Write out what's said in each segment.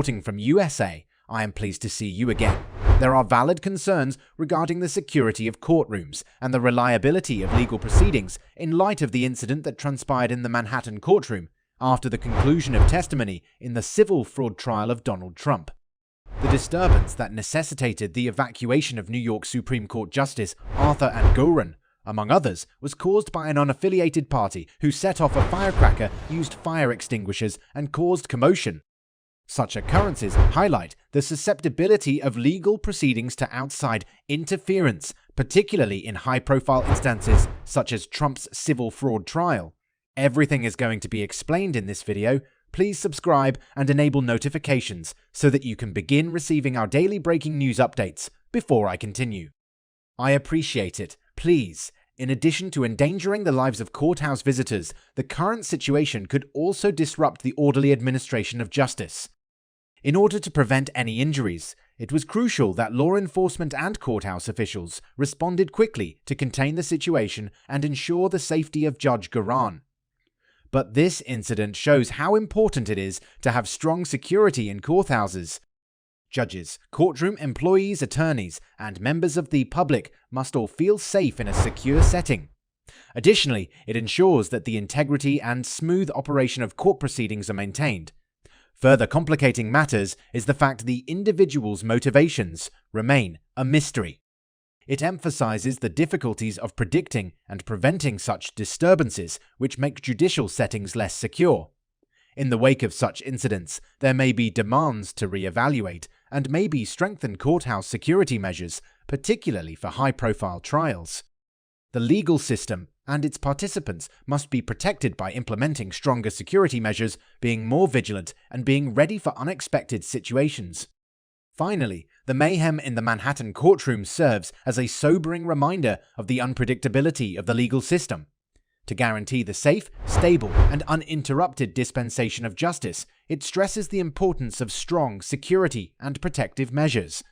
reporting from USA, I am pleased to see you again. There are valid concerns regarding the security of courtrooms and the reliability of legal proceedings in light of the incident that transpired in the Manhattan courtroom after the conclusion of testimony in the civil fraud trial of Donald Trump. The disturbance that necessitated the evacuation of New York Supreme Court Justice Arthur Engoron, among others, was caused by an unaffiliated party who set off a firecracker, used fire extinguishers, and caused commotion. Such occurrences highlight the susceptibility of legal proceedings to outside interference, particularly in high-profile instances such as Trump's civil fraud trial. Everything is going to be explained in this video. Please subscribe and enable notifications so that you can begin receiving our daily breaking news updates before I continue. I appreciate it. Please, in addition to endangering the lives of courthouse visitors, the current situation could also disrupt the orderly administration of justice. In order to prevent any injuries, it was crucial that law enforcement and courthouse officials responded quickly to contain the situation and ensure the safety of Judge Garan. But this incident shows how important it is to have strong security in courthouses. Judges, courtroom employees, attorneys, and members of the public must all feel safe in a secure setting. Additionally, it ensures that the integrity and smooth operation of court proceedings are maintained. Further complicating matters is the fact the individual's motivations remain a mystery. It emphasizes the difficulties of predicting and preventing such disturbances, which make judicial settings less secure. In the wake of such incidents, there may be demands to re-evaluate and maybe strengthen courthouse security measures, particularly for high-profile trials. The legal system and its participants must be protected by implementing stronger security measures, being more vigilant, and being ready for unexpected situations. Finally, the mayhem in the Manhattan courtroom serves as a sobering reminder of the unpredictability of the legal system. To guarantee the safe, stable, and uninterrupted dispensation of justice, it stresses the importance of strong security and protective measures.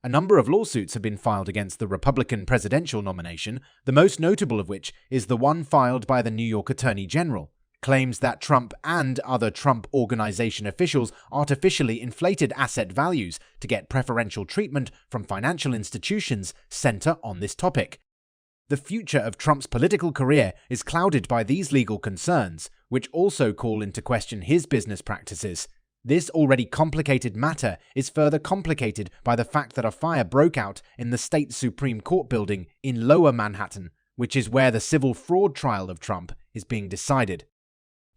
A number of lawsuits have been filed against the Republican presidential nomination, the most notable of which is the one filed by the New York Attorney General. Claims that Trump and other Trump Organization officials artificially inflated asset values to get preferential treatment from financial institutions center on this topic. The future of Trump's political career is clouded by these legal concerns, which also call into question his business practices. This already complicated matter is further complicated by the fact that a fire broke out in the state Supreme Court building in Lower Manhattan, which is where the civil fraud trial of Trump is being decided.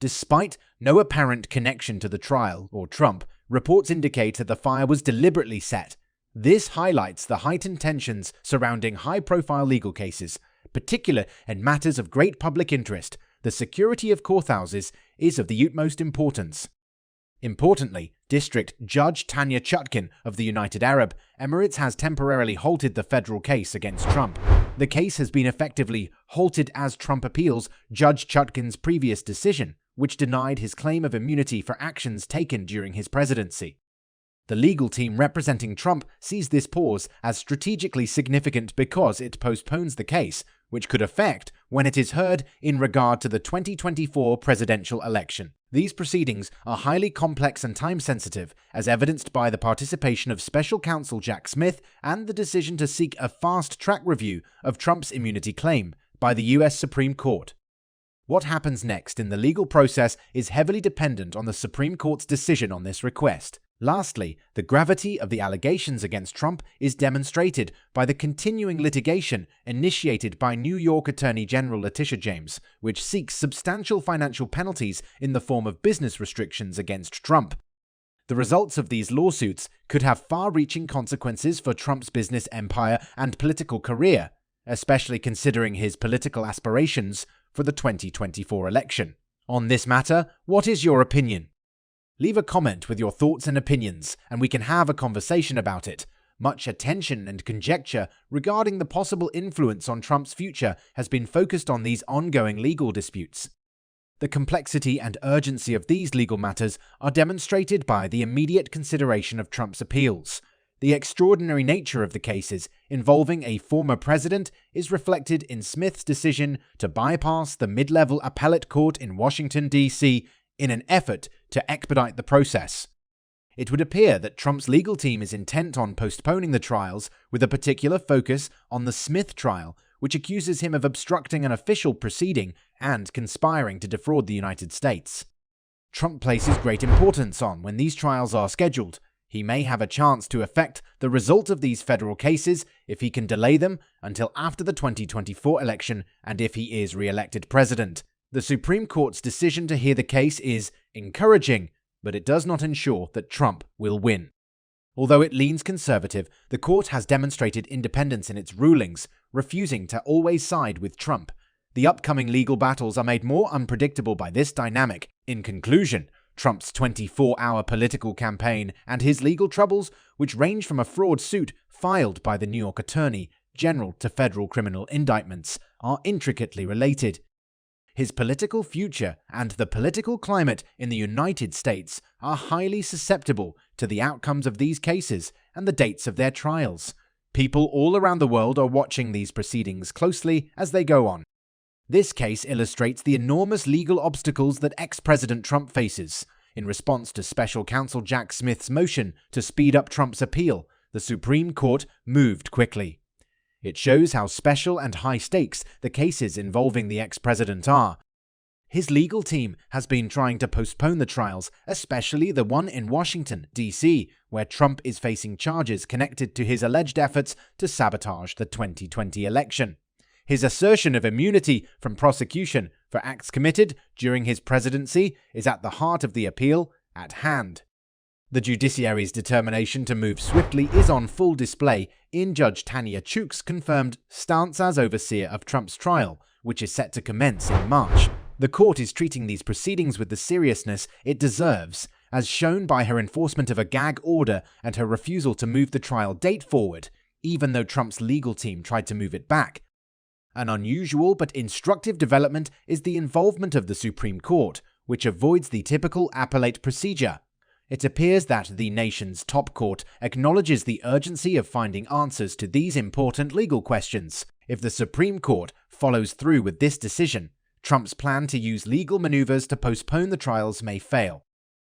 Despite no apparent connection to the trial or Trump, reports indicate that the fire was deliberately set. This highlights the heightened tensions surrounding high-profile legal cases, particularly in matters of great public interest. The security of courthouses is of the utmost importance. Importantly, District Judge Tanya Chutkan of the United Arab Emirates has temporarily halted the federal case against Trump. The case has been effectively halted as Trump appeals Judge Chutkan's previous decision, which denied his claim of immunity for actions taken during his presidency. The legal team representing Trump sees this pause as strategically significant because it postpones the case, which could affect when it is heard in regard to the 2024 presidential election. These proceedings are highly complex and time-sensitive, as evidenced by the participation of special counsel Jack Smith and the decision to seek a fast-track review of Trump's immunity claim by the U.S. Supreme Court. What happens next in the legal process is heavily dependent on the Supreme Court's decision on this request. Lastly, the gravity of the allegations against Trump is demonstrated by the continuing litigation initiated by New York Attorney General Letitia James, which seeks substantial financial penalties in the form of business restrictions against Trump. The results of these lawsuits could have far-reaching consequences for Trump's business empire and political career, especially considering his political aspirations for the 2024 election. On this matter, what is your opinion? Leave a comment with your thoughts and opinions, and we can have a conversation about it. Much attention and conjecture regarding the possible influence on Trump's future has been focused on these ongoing legal disputes. The complexity and urgency of these legal matters are demonstrated by the immediate consideration of Trump's appeals. The extraordinary nature of the cases involving a former president is reflected in Smith's decision to bypass the mid-level appellate court in Washington, D.C. in an effort to expedite the process. It would appear that Trump's legal team is intent on postponing the trials, with a particular focus on the Smith trial, which accuses him of obstructing an official proceeding and conspiring to defraud the United States. Trump places great importance on when these trials are scheduled. He may have a chance to affect the result of these federal cases if he can delay them until after the 2024 election and if he is re-elected president. The Supreme Court's decision to hear the case is encouraging, but it does not ensure that Trump will win. Although it leans conservative, the court has demonstrated independence in its rulings, refusing to always side with Trump. The upcoming legal battles are made more unpredictable by this dynamic. In conclusion, Trump's 24-hour political campaign and his legal troubles, which range from a fraud suit filed by the New York Attorney General to federal criminal indictments, are intricately related. His political future and the political climate in the United States are highly susceptible to the outcomes of these cases and the dates of their trials. People all around the world are watching these proceedings closely as they go on. This case illustrates the enormous legal obstacles that ex-President Trump faces. In response to Special Counsel Jack Smith's motion to speed up Trump's appeal, the Supreme Court moved quickly. It shows how special and high stakes the cases involving the ex-president are. His legal team has been trying to postpone the trials, especially the one in Washington, D.C., where Trump is facing charges connected to his alleged efforts to sabotage the 2020 election. His assertion of immunity from prosecution for acts committed during his presidency is at the heart of the appeal at hand. The judiciary's determination to move swiftly is on full display in Judge Tanya Chuk's confirmed stance as overseer of Trump's trial, which is set to commence in March. The court is treating these proceedings with the seriousness it deserves, as shown by her enforcement of a gag order and her refusal to move the trial date forward, even though Trump's legal team tried to move it back. An unusual but instructive development is the involvement of the Supreme Court, which avoids the typical appellate procedure. It appears that the nation's top court acknowledges the urgency of finding answers to these important legal questions. If the Supreme Court follows through with this decision, Trump's plan to use legal maneuvers to postpone the trials may fail.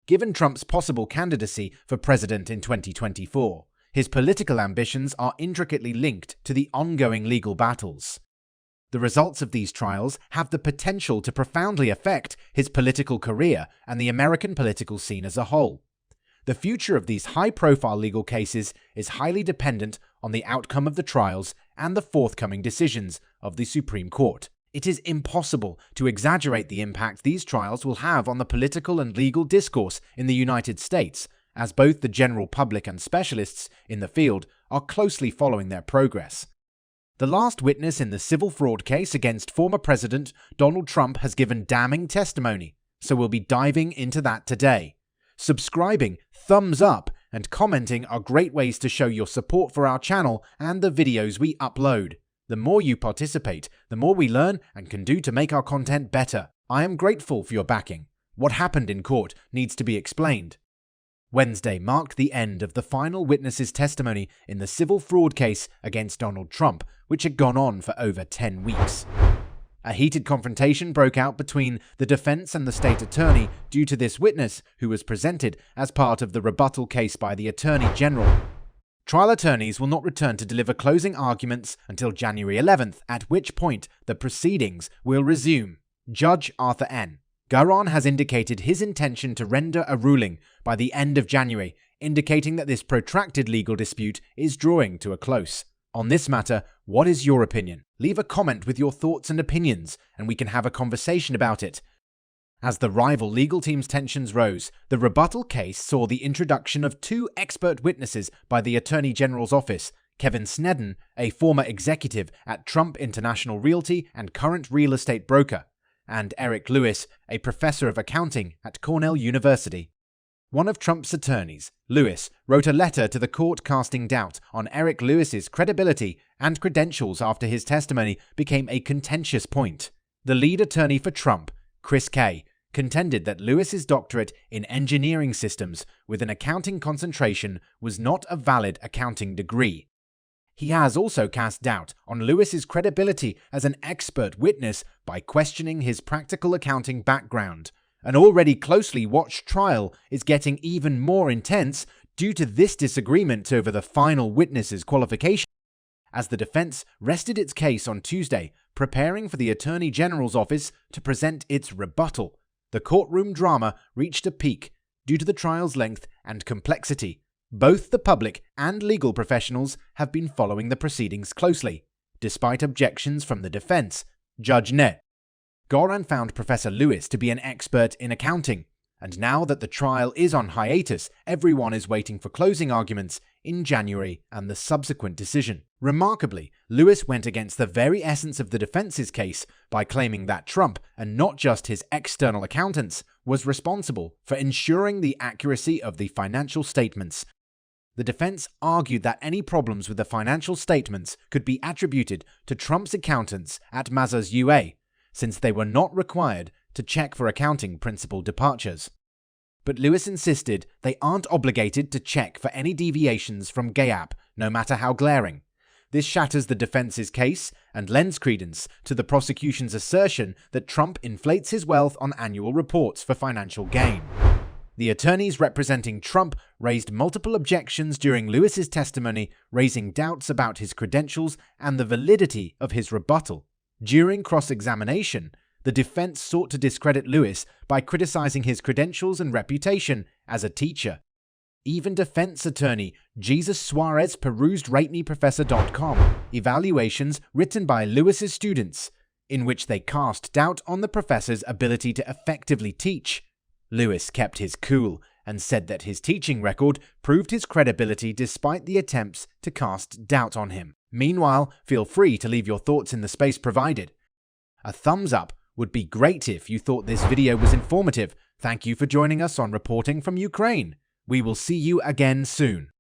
Given Trump's possible candidacy for president in 2024, his political ambitions are intricately linked to the ongoing legal battles. The results of these trials have the potential to profoundly affect his political career and the American political scene as a whole. The future of these high-profile legal cases is highly dependent on the outcome of the trials and the forthcoming decisions of the Supreme Court. It is impossible to exaggerate the impact these trials will have on the political and legal discourse in the United States, as both the general public and specialists in the field are closely following their progress. The last witness in the civil fraud case against former President Donald Trump has given damning testimony, so we'll be diving into that today. Subscribing, thumbs up, and commenting are great ways to show your support for our channel and the videos we upload. The more you participate, the more we learn and can do to make our content better. I am grateful for your backing. What happened in court needs to be explained. Wednesday marked the end of the final witness's testimony in the civil fraud case against Donald Trump, which had gone on for over 10 weeks. A heated confrontation broke out between the defense and the state attorney due to this witness, who was presented as part of the rebuttal case by the Attorney General. Trial attorneys will not return to deliver closing arguments until January 11th, at which point the proceedings will resume. Judge Arthur N. Garon has indicated his intention to render a ruling by the end of January, indicating that this protracted legal dispute is drawing to a close. On this matter, what is your opinion? Leave a comment with your thoughts and opinions, and we can have a conversation about it. As the rival legal team's tensions rose, the rebuttal case saw the introduction of two expert witnesses by the Attorney General's office: Kevin Sneddon, a former executive at Trump International Realty and current real estate broker, and Eric Lewis, a professor of accounting at Cornell University. One of Trump's attorneys, Lewis, wrote a letter to the court casting doubt on Eric Lewis's credibility and credentials after his testimony became a contentious point. The lead attorney for Trump, Chris Kay, contended that Lewis's doctorate in engineering systems with an accounting concentration was not a valid accounting degree. He has also cast doubt on Lewis's credibility as an expert witness by questioning his practical accounting background. An already closely watched trial is getting even more intense due to this disagreement over the final witness's qualification. As the defense rested its case on Tuesday, preparing for the Attorney General's office to present its rebuttal, the courtroom drama reached a peak due to the trial's length and complexity. Both the public and legal professionals have been following the proceedings closely, despite objections from the defense. Judge Net Goran found Professor Lewis to be an expert in accounting, and now that the trial is on hiatus, everyone is waiting for closing arguments in January and the subsequent decision. Remarkably, Lewis went against the very essence of the defense's case by claiming that Trump, and not just his external accountants, was responsible for ensuring the accuracy of the financial statements. The defense argued that any problems with the financial statements could be attributed to Trump's accountants at Mazars UA, since they were not required to check for accounting principle departures. But Lewis insisted they aren't obligated to check for any deviations from GAAP, no matter how glaring. This shatters the defense's case and lends credence to the prosecution's assertion that Trump inflates his wealth on annual reports for financial gain. The attorneys representing Trump raised multiple objections during Lewis's testimony, raising doubts about his credentials and the validity of his rebuttal. During cross-examination, the defense sought to discredit Lewis by criticizing his credentials and reputation as a teacher. Even defense attorney Jesus Suarez perused RateMeProfessor.com evaluations written by Lewis's students, in which they cast doubt on the professor's ability to effectively teach. Lewis kept his cool and said that his teaching record proved his credibility despite the attempts to cast doubt on him. Meanwhile, feel free to leave your thoughts in the space provided. A thumbs up would be great if you thought this video was informative. Thank you for joining us on Reporting from Ukraine. We will see you again soon.